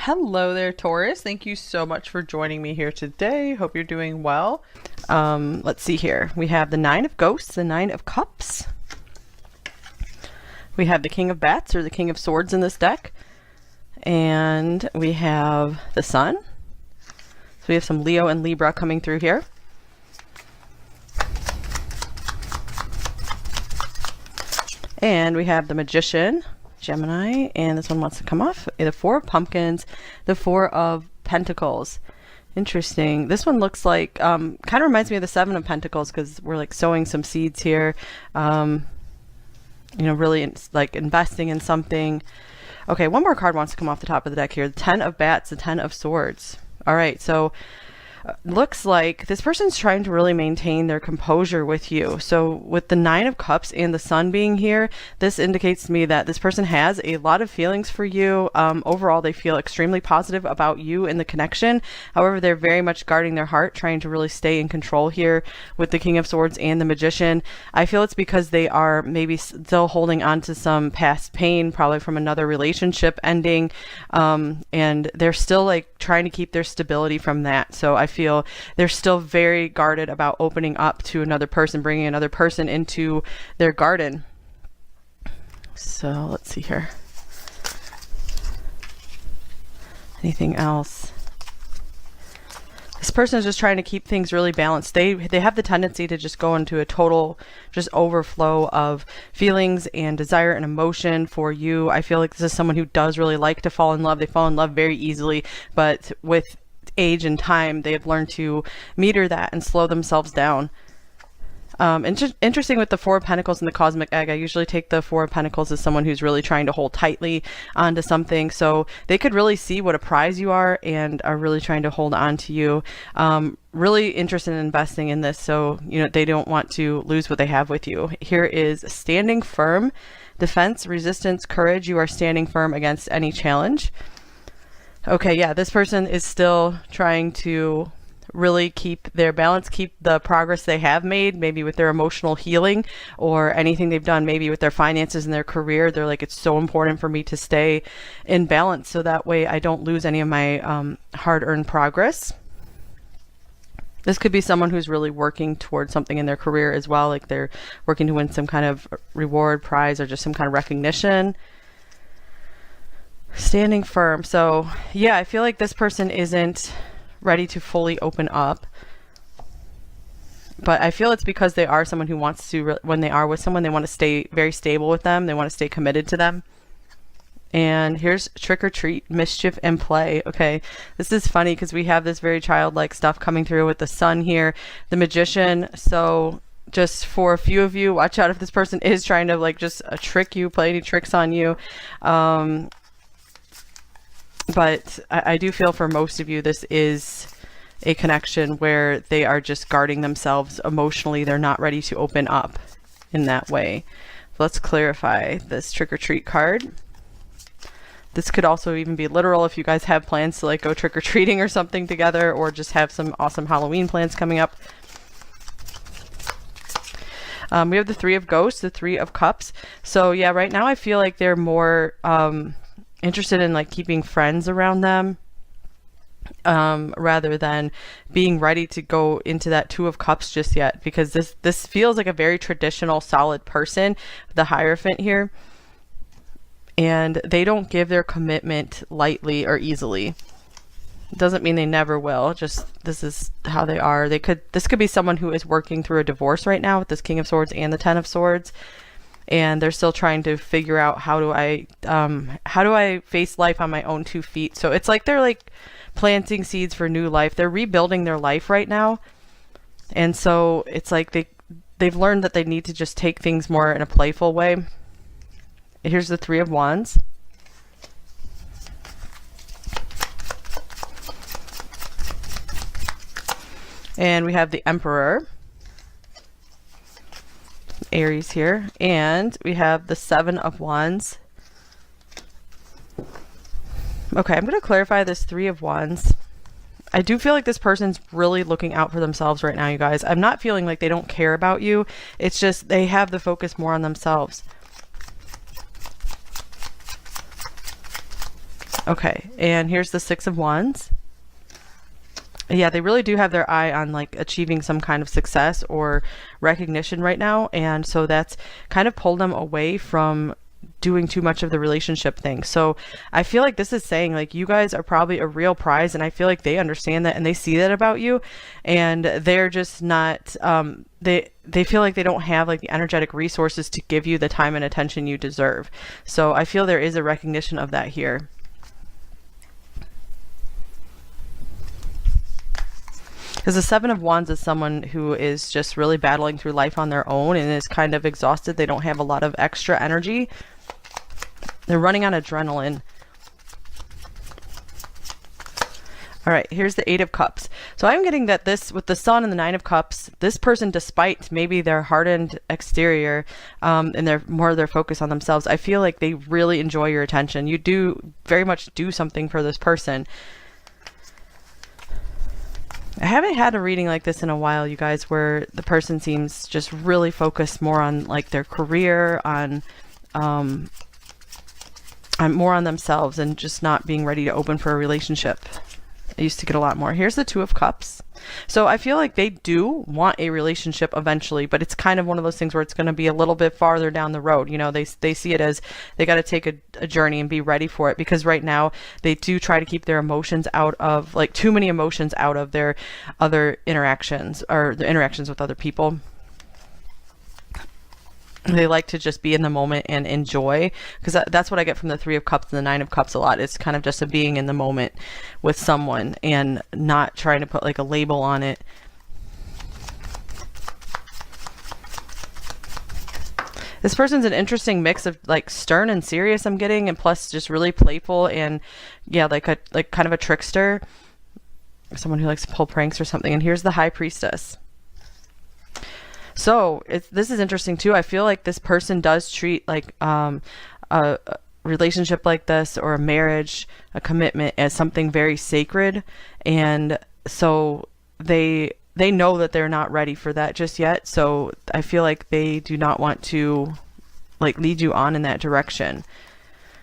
Hello there, Taurus. Thank you so much for joining me here today. Hope you're doing well. Let's see here. We have the Nine of Ghosts, the Nine of Cups. We have the King of Bats or the King of Swords in this deck. And we have the Sun. So we have some Leo and Libra coming through here. And we have the Magician, Gemini, and this one wants to come off. The Four of Pumpkins, the Four of Pentacles. Interesting. This one looks like, kind of reminds me of the Seven of Pentacles because we're like sowing some seeds here. You know, really like investing in something. Okay, one more card wants to come off the top of the deck here. The Ten of Bats, the Ten of Swords. All right, so looks like this person's trying to really maintain their composure with you. So with the Nine of Cups and the Sun being here, this indicates to me that this person has a lot of feelings for you. Overall, they feel extremely positive about you and the connection. However, they're very much guarding their heart, trying to really stay in control here with the King of Swords and the Magician. I feel it's because they are maybe still holding on to some past pain, probably from another relationship ending, and they're still like trying to keep their stability from that. So I feel they're still very guarded about opening up to another person, bringing another person into their garden. So let's see here. Anything else? This person is just trying to keep things really balanced. They have the tendency to just go into a total just overflow of feelings and desire and emotion for you. I feel like this is someone who does really like to fall in love. They fall in love very easily, but with age and time, they have learned to meter that and slow themselves down. Interesting with the Four of Pentacles and the Cosmic Egg, I usually take the Four of Pentacles as someone who's really trying to hold tightly onto something. So they could really see what a prize you are and are really trying to hold on to you. Really interested in investing in this. So, you know, they don't want to lose what they have with you. Here is standing firm, defense, resistance, courage. You are standing firm against any challenge. Okay, yeah, this person is still trying to really keep their balance, keep the progress they have made, maybe with their emotional healing or anything they've done, maybe with their finances and their career. They're like, it's so important for me to stay in balance so that way I don't lose any of my hard-earned progress. This could be someone who's really working towards something in their career as well, like they're working to win some kind of reward, prize, or just some kind of recognition. Standing firm. So yeah, I feel like this person isn't ready to fully open up, but I feel it's because they are someone who wants to, when they are with someone, they want to stay very stable with them. They want to stay committed to them. And here's trick or treat, mischief and play. Okay, this is funny because we have this very childlike stuff coming through with the Sun here, the Magician. So just for a few of you, watch out if this person is trying to like just trick you, play any tricks on you. But I do feel for most of you, this is a connection where they are just guarding themselves emotionally. They're not ready to open up in that way. Let's clarify this trick or treat card. This could also even be literal if you guys have plans to like go trick or treating or something together, or just have some awesome Halloween plans coming up. We have the Three of Ghosts, the Three of Cups. So yeah, right now I feel like they're more interested in like keeping friends around them rather than being ready to go into that Two of Cups just yet, because this feels like a very traditional solid person, the Hierophant here, and they don't give their commitment lightly or easily. Doesn't mean they never will, just this is how they are. This could be someone who is working through a divorce right now with this King of Swords and the Ten of Swords, and they're still trying to figure out how do I face life on my own 2 feet. So it's like they're like planting seeds for new life. They're rebuilding their life right now, and so it's like they've learned that they need to just take things more in a playful way. Here's the Three of Wands. And we have the Emperor, Aries here, and we have the Seven of Wands. Okay, I'm going to clarify this Three of Wands. I do feel like this person's really looking out for themselves right now, you guys. I'm not feeling like they don't care about you. It's just they have the focus more on themselves. Okay, And here's the Six of Wands. Yeah, they really do have their eye on like achieving some kind of success or recognition right now. And so that's kind of pulled them away from doing too much of the relationship thing. So I feel like this is saying like you guys are probably a real prize, and I feel like they understand that and they see that about you, and they're just not they feel like they don't have like the energetic resources to give you the time and attention you deserve. So I feel there is a recognition of that here. Because the Seven of Wands is someone who is just really battling through life on their own and is kind of exhausted. They don't have a lot of extra energy. They're running on adrenaline. All right, here's the Eight of Cups. So I'm getting that this, with the Sun and the Nine of Cups, this person, despite maybe their hardened exterior and their focus on themselves, I feel like they really enjoy your attention. You do very much do something for this person. I haven't had a reading like this in a while, you guys, where the person seems just really focused more on like their career, on more on themselves, and just not being ready to open for a relationship. I used to get a lot more. Here's the Two of Cups. So I feel like they do want a relationship eventually, but it's kind of one of those things where it's going to be a little bit farther down the road. You know, they see it as they got to take a journey and be ready for it, because right now they do try to keep their emotions out of, like, too many emotions out of their other interactions or the interactions with other people. They like to just be in the moment and enjoy, because that's what I get from the Three of Cups and the Nine of Cups a lot. It's kind of just a being in the moment with someone and not trying to put like a label on it. This person's an interesting mix of like stern and serious, I'm getting, and plus just really playful, and yeah, like kind of a trickster, someone who likes to pull pranks or something. And here's the High Priestess. So this is interesting too. I feel like this person does treat like a relationship like this, or a marriage, a commitment, as something very sacred, and so they know that they're not ready for that just yet. So I feel like they do not want to like lead you on in that direction.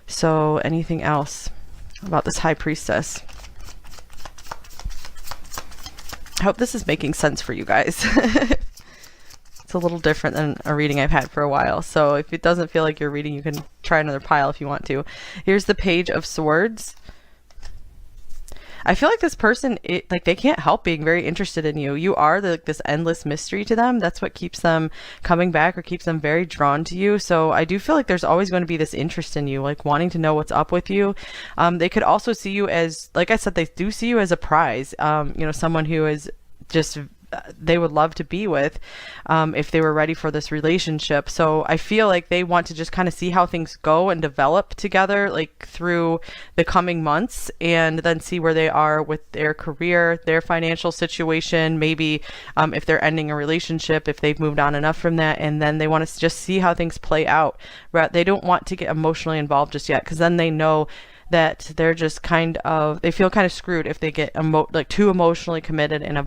So anything else about this High Priestess? I hope this is making sense for you guys. It's a little different than a reading I've had for a while. So if it doesn't feel like your reading, you can try another pile if you want to. Here's the Page of Swords. I feel like this person, like they can't help being very interested in you. You are this endless mystery to them. That's what keeps them coming back, or keeps them very drawn to you. So I do feel like there's always going to be this interest in you, like wanting to know what's up with you. They could also see you as, like I said, they do see you as a prize. You know, someone who is just they would love to be with if they were ready for this relationship. So I feel like they want to just kind of see how things go and develop together, like through the coming months, and then see where they are with their career, their financial situation, maybe if they're ending a relationship, if they've moved on enough from that, and then they want to just see how things play out. They don't want to get emotionally involved just yet, because then they know that they're just they feel kind of screwed if they get like too emotionally committed and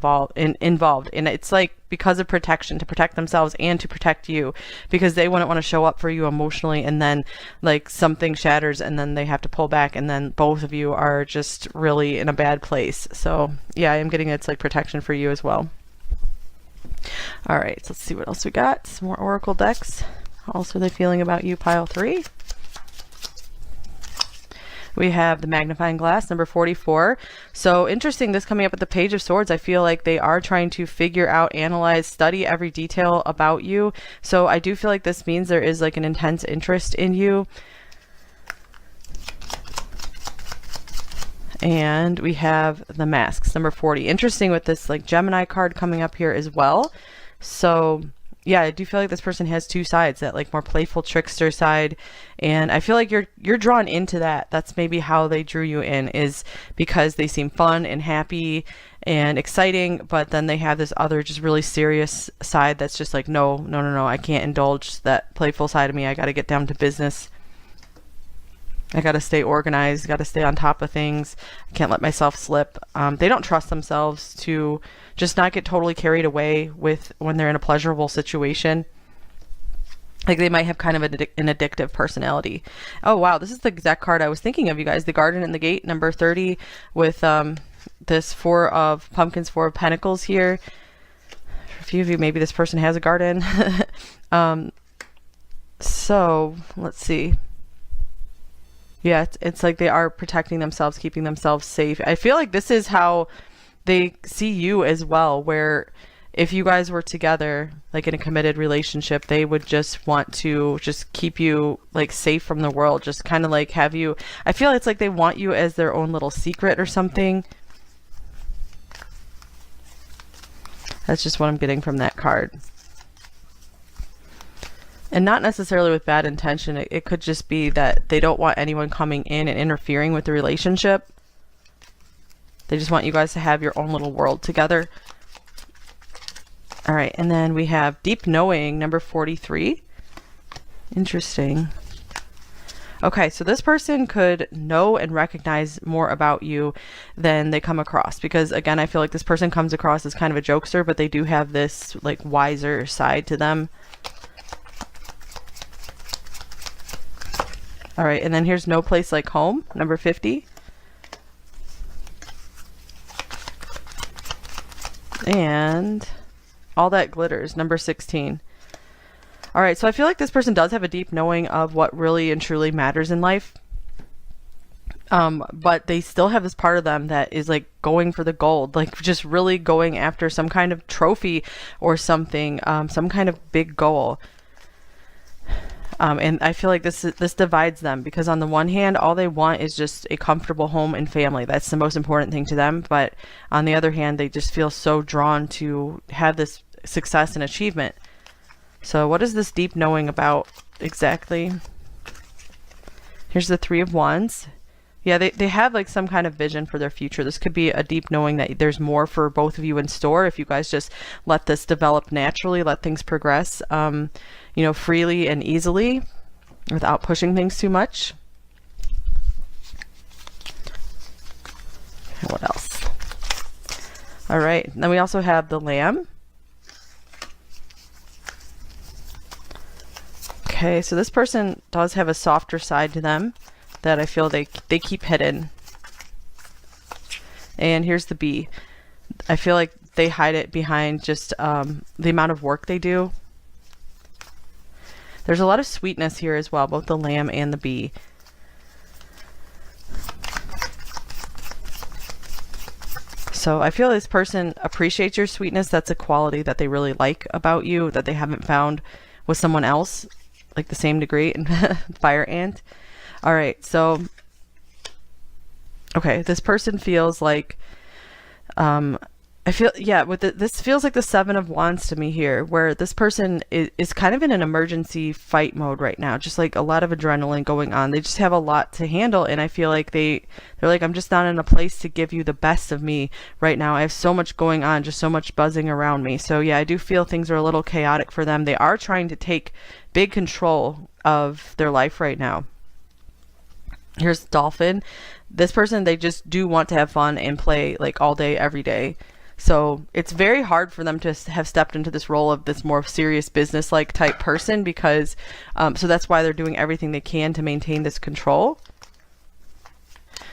involved. And it's like because of protection, to protect themselves and to protect you, because they wouldn't want to show up for you emotionally and then like something shatters and then they have to pull back, and then both of you are just really in a bad place. So yeah, I am getting it's like protection for you as well. All right, so let's see what else we got. Some more oracle decks. How else are they feeling about you, pile 3? We have the magnifying glass, number 44. So interesting, this coming up with the Page of Swords. I feel like they are trying to figure out, analyze, study every detail about you. So I do feel like this means there is like an intense interest in you. And we have the masks, number 40. Interesting with this like Gemini card coming up here as well. So yeah, I do feel like this person has two sides, that like more playful trickster side, and I feel like you're drawn into that. That's maybe how they drew you in, is because they seem fun and happy and exciting, but then they have this other just really serious side that's just like, no, I can't indulge that playful side of me. I got to get down to business. I got to stay organized, got to stay on top of things. I can't let myself slip. They don't trust themselves to just not get totally carried away with when they're in a pleasurable situation. Like they might have kind of an addictive personality. Oh wow, this is the exact card I was thinking of, you guys. The Garden and the Gate, number 30, with this Four of Pumpkins, Four of Pentacles here. For a few of you, maybe this person has a garden. So let's see. Yeah, it's like they are protecting themselves, keeping themselves safe. I feel like this is how they see you as well, where if you guys were together, like in a committed relationship, they would just want to just keep you like safe from the world, just kind of like have you, I feel it's like they want you as their own little secret or something. That's just what I'm getting from that card. And not necessarily with bad intention. It could just be that they don't want anyone coming in and interfering with the relationship. They just want you guys to have your own little world together. All right, and then we have Deep Knowing, number 43. Interesting. Okay, so this person could know and recognize more about you than they come across, because again, I feel like this person comes across as kind of a jokester, but they do have this like wiser side to them. All right, and then here's No Place Like Home, number 50. And All That Glitters, number 16. All right, so I feel like this person does have a deep knowing of what really and truly matters in life. But they still have this part of them that is like going for the gold, like just really going after some kind of trophy or something, some kind of big goal. And I feel like this divides them, because on the one hand, all they want is just a comfortable home and family. That's the most important thing to them. But on the other hand, they just feel so drawn to have this success and achievement. So what is this deep knowing about exactly? Here's the Three of Wands. Yeah, they have like some kind of vision for their future. This could be a deep knowing that there's more for both of you in store if you guys just let this develop naturally, let things progress, you know, freely and easily without pushing things too much. What else? All right, then we also have the Lamb. Okay, so this person does have a softer side to them that I feel they keep hidden. And here's the Bee. I feel like they hide it behind just the amount of work they do. There's a lot of sweetness here as well, both the Lamb and the Bee. So I feel this person appreciates your sweetness. That's a quality that they really like about you that they haven't found with someone else, like the same degree in Fire Ant. All right, so, okay, this person feels like, I feel, yeah, with this feels like the Seven of Wands to me here, where this person is kind of in an emergency fight mode right now, just like a lot of adrenaline going on. They just have a lot to handle, and I feel like they're like, I'm just not in a place to give you the best of me right now. I have so much going on, just so much buzzing around me. So yeah, I do feel things are a little chaotic for them. They are trying to take big control of their life right now. Here's Dolphin. This person, they just do want to have fun and play like all day, every day. So it's very hard for them to have stepped into this role of this more serious business-like type person, because so that's why they're doing everything they can to maintain this control.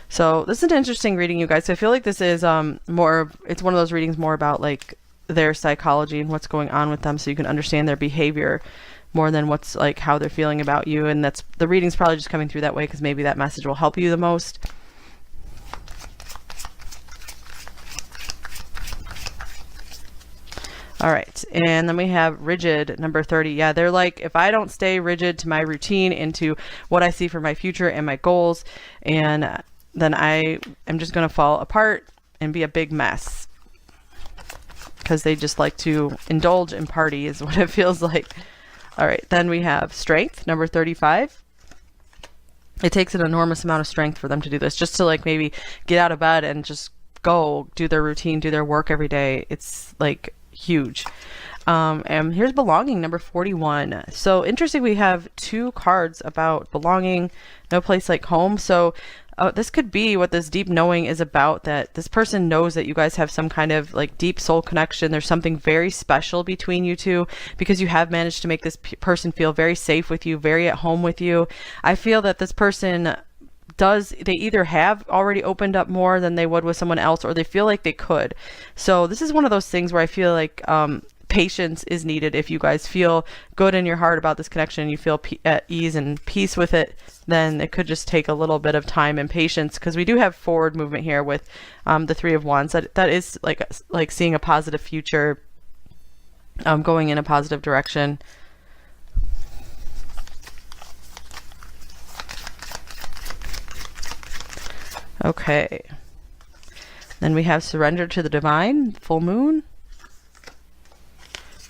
So this is an interesting reading, you guys. So I feel like this is it's one of those readings more about like their psychology and what's going on with them, so you can understand their behavior more than what's like how they're feeling about you. And that's the reading's probably just coming through that way because maybe that message will help you the most. All right, and then we have Rigid, number 30. Yeah, they're like, if I don't stay rigid to my routine, into what I see for my future and my goals, and then I am just going to fall apart and be a big mess, because they just like to indulge and party is what it feels like. All right, then we have Strength, number 35. It takes an enormous amount of strength for them to do this, just to like maybe get out of bed and just go do their routine, do their work every day. It's like huge. And here's Belonging, number 41. So interesting, we have two cards about belonging, No Place Like Home. So this could be what this deep knowing is about, that this person knows that you guys have some kind of like deep soul connection. There's something very special between you two, because you have managed to make this person feel very safe with you, very at home with you. I feel that this person they either have already opened up more than they would with someone else, or they feel like they could. So this is one of those things where I feel like patience is needed. If you guys feel good in your heart about this connection, you feel at ease and peace with it, then it could just take a little bit of time and patience, because we do have forward movement here with the Three of Wands. That is like seeing a positive future, going in a positive direction. Okay, then we have surrender to the divine, full moon,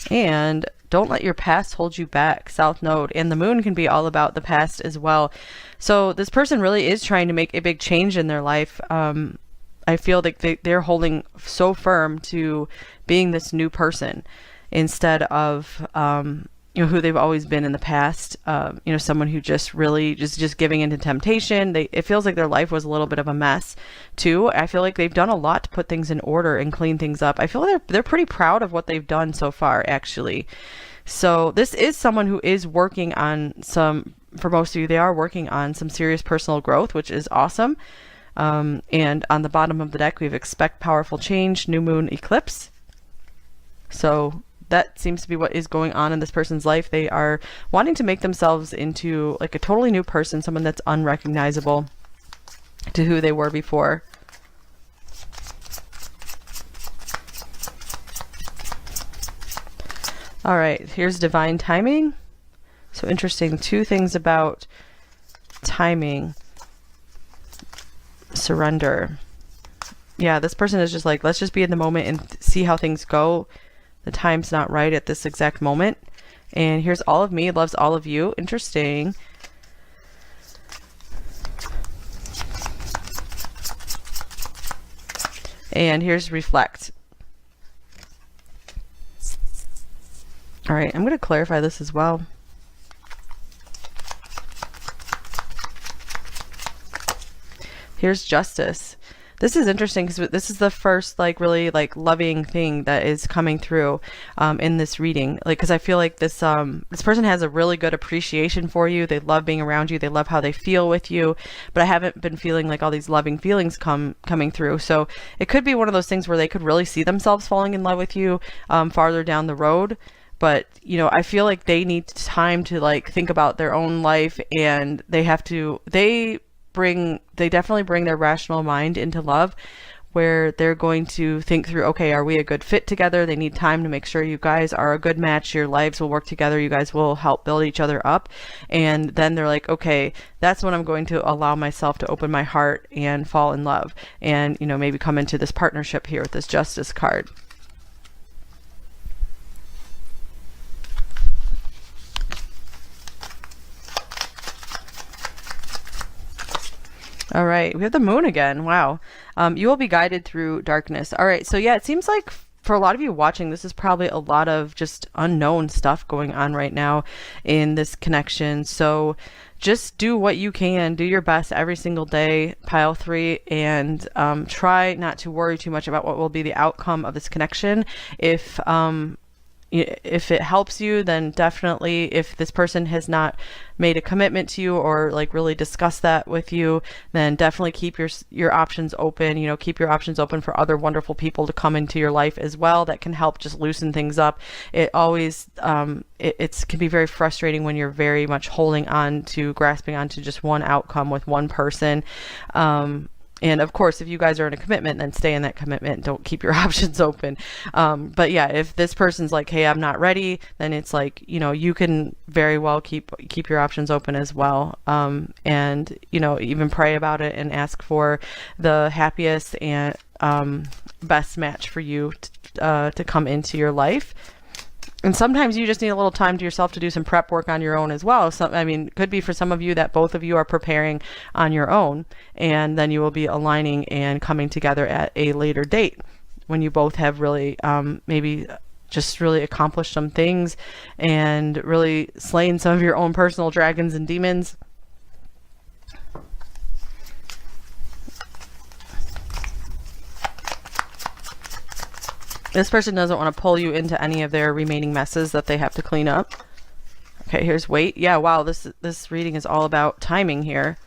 and don't let your past hold you back, south node. And the moon can be all about the past as well. So this person really is trying to make a big change in their life. I feel like they're holding so firm to being this new person instead of who they've always been in the past. Someone who just really just giving into temptation. It feels like their life was a little bit of a mess too. I feel like they've done a lot to put things in order and clean things up. I feel like they're pretty proud of what they've done so far, actually. So this is someone who is working on for most of you, they are working on some serious personal growth, which is awesome. And on the bottom of the deck, we have expect powerful change, new moon, eclipse. So that seems to be what is going on in this person's life. They are wanting to make themselves into like a totally new person, someone that's unrecognizable to who they were before. All right, here's divine timing. So interesting, two things about timing. Surrender. Yeah, this person is just like, let's just be in the moment and see how things go. The time's not right at this exact moment. And here's all of me loves all of you. Interesting. And here's reflect. All right, I'm going to clarify this as well. Here's justice. This is interesting because this is the first really loving thing that is coming through in this reading. Because I feel like this person has a really good appreciation for you. They love being around you. They love how they feel with you. But I haven't been feeling like all these loving feelings coming through. So it could be one of those things where they could really see themselves falling in love with you farther down the road. But, I feel like they need time to think about their own life, and they definitely bring their rational mind into love, where they're going to think through, okay, are we a good fit together? They need time to make sure you guys are a good match. Your lives will work together. You guys will help build each other up. And then they're like, okay, that's when I'm going to allow myself to open my heart and fall in love, and, maybe come into this partnership here with this justice card. All right, we have the moon again. Wow. You will be guided through darkness. All right, so yeah, it seems like for a lot of you watching, this is probably a lot of just unknown stuff going on right now in this connection. So just do what you can, do your best every single day, pile 3, and try not to worry too much about what will be the outcome of this connection. If it helps you, then definitely, if this person has not made a commitment to you or really discussed that with you, then definitely keep your options open. Keep your options open for other wonderful people to come into your life as well that can help just loosen things up. It always it can be very frustrating when you're very much grasping onto just one outcome with one person. And of course, if you guys are in a commitment, then stay in that commitment. Don't keep your options open. But yeah, if this person's like, hey, I'm not ready, then it's you can very well keep your options open as well. And, even pray about it and ask for the happiest and best match for you to come into your life. And sometimes you just need a little time to yourself to do some prep work on your own as well. So, it could be for some of you that both of you are preparing on your own, and then you will be aligning and coming together at a later date when you both have really maybe just really accomplished some things and really slain some of your own personal dragons and demons. This person doesn't want to pull you into any of their remaining messes that they have to clean up. Okay, here's wait. Yeah, wow, this reading is all about timing here.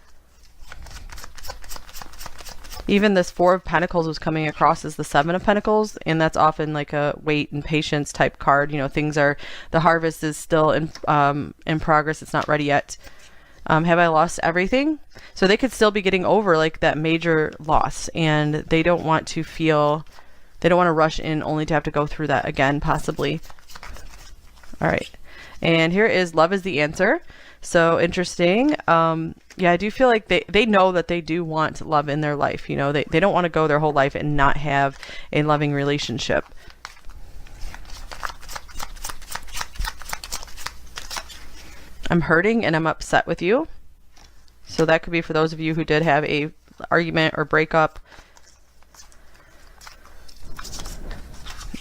Even this Four of Pentacles was coming across as the Seven of Pentacles, and that's often like a wait and patience type card. You know, things are, the harvest is still in progress. It's not ready yet. Have I lost everything? So they could still be getting over like that major loss, and they don't want to feel, they don't want to rush in only to have to go through that again, possibly. All right. And here is love is the answer. So interesting. Yeah, I do feel like they know that they do want love in their life. You know, they don't want to go their whole life and not have a loving relationship. I'm hurting and I'm upset with you. So that could be for those of you who did have a argument or breakup.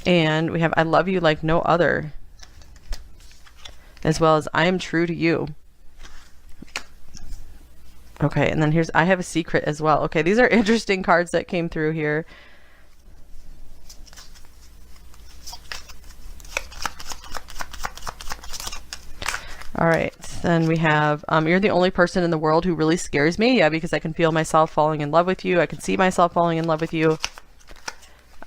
And we have I love you like no other, as well as I am true to you. Okay, and then here's I have a secret as well. Okay, these are interesting cards that came through here. All right, then we have you're the only person in the world who really scares me. Yeah, because I can feel myself falling in love with you. I can see myself falling in love with you.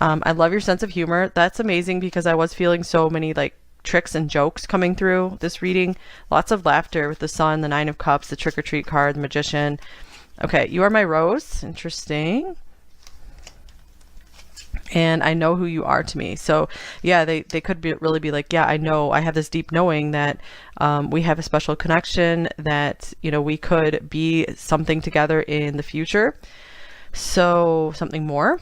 I love your sense of humor. That's amazing, because I was feeling so many like tricks and jokes coming through this reading. Lots of laughter with the Sun, the Nine of Cups, the Trick or Treat card, the Magician. Okay, you are my rose. Interesting. And I know who you are to me. So yeah, they could be really be like, yeah, I know, I have this deep knowing that we have a special connection, that, you know, we could be something together in the future. So something more.